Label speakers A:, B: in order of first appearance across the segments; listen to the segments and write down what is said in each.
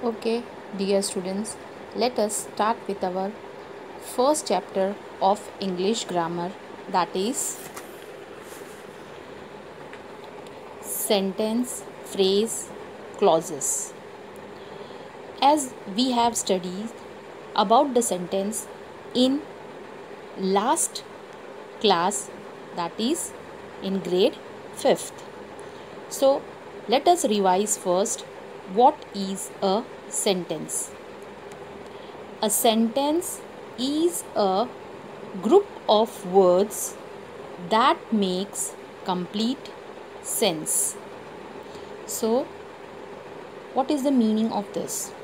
A: Okay, dear students, let us start with our first chapter of English grammar, that is sentence, phrase, clauses. As we have studied about the sentence in last class, that is in grade 5th. So, let us revise first what is a sentence. A sentence is a group of words that makes complete sense. So, what is the meaning of this?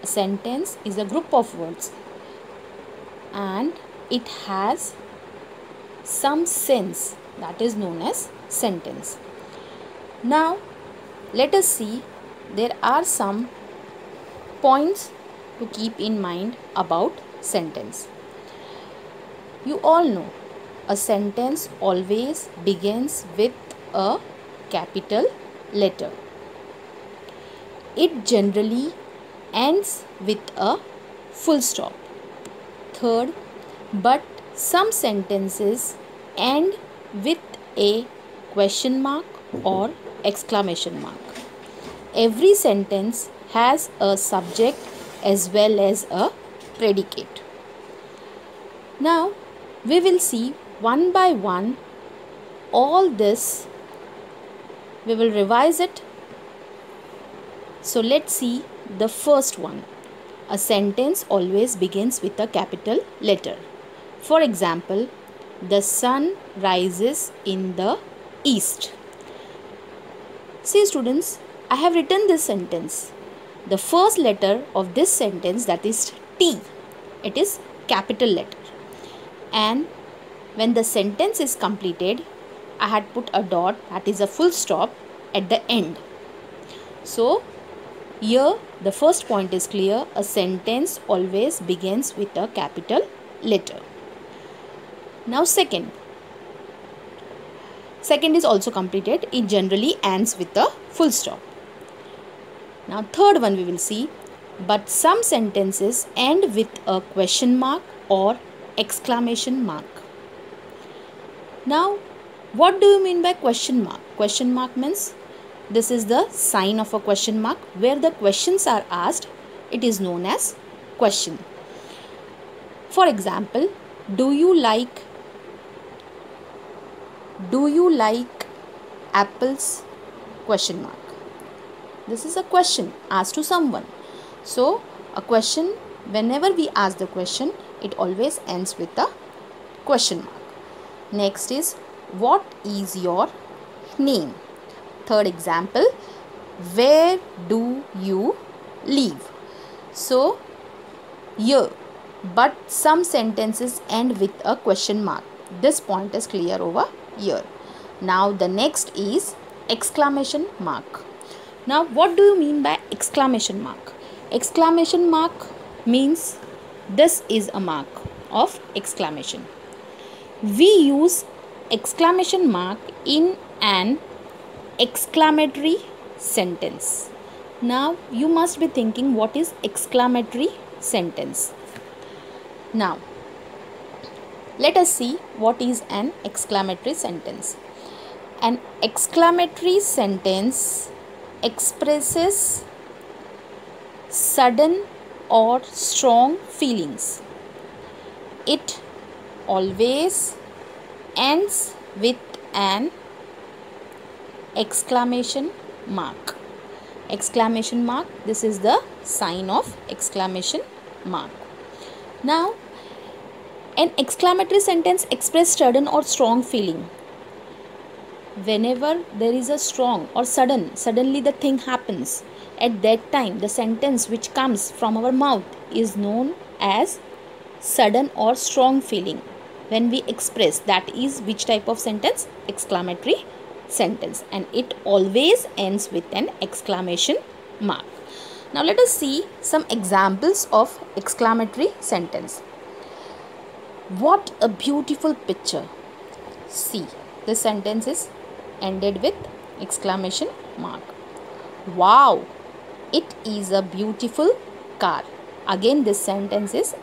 A: A sentence is a group of words and it has some sense, that is known as sentence. Now, let us see, there are some points to keep in mind about sentence. You all know a sentence always begins with a capital letter. It generally ends with a full stop. Third, but some sentences end with a question mark or exclamation mark. Every sentence has a subject as well as a predicate. Now, we will see one by one all this. We will revise it. So, let's see the first one. A sentence always begins with a capital letter. For example, the sun rises in the east. See students, I have written this sentence. The first letter of this sentence, that is T, it is capital letter. And when the sentence is completed, I had put a dot, that is a full stop at the end. So, here the first point is clear. A sentence always begins with a capital letter. Now second is also completed. It generally ends with a full stop. Now third one we will see. But some sentences end with a question mark or exclamation mark. Now what do you mean by question mark? Question mark means this is the sign of a question mark where the questions are asked. It is known as question. For example, do you like apples? Question mark. This is a question asked to someone. So, a question, whenever we ask the question, it always ends with a question mark. Next is, what is your name? Third example, where do you live? So, here, but some sentences end with a question mark. This point is clear over here. Now, the next is exclamation mark. Now, what do you mean by exclamation mark? Exclamation mark means this is a mark of exclamation. We use exclamation mark in an exclamatory sentence. Now, you must be thinking, what is exclamatory sentence? Now, let us see what is an exclamatory sentence. An exclamatory sentence expresses sudden or strong feelings. It always ends with an exclamation mark. Exclamation mark, this is the sign of exclamation mark. Now, an exclamatory sentence expresses sudden or strong feeling. Whenever there is a strong or suddenly the thing happens, at that time the sentence which comes from our mouth is known as sudden or strong feeling. When we express, that is which type of sentence? Exclamatory sentence, and it always ends with an exclamation mark. Now let us see some examples of exclamatory sentence. What a beautiful picture. See, this sentence is ended with exclamation mark. Wow, It is a beautiful car. Again, this sentence is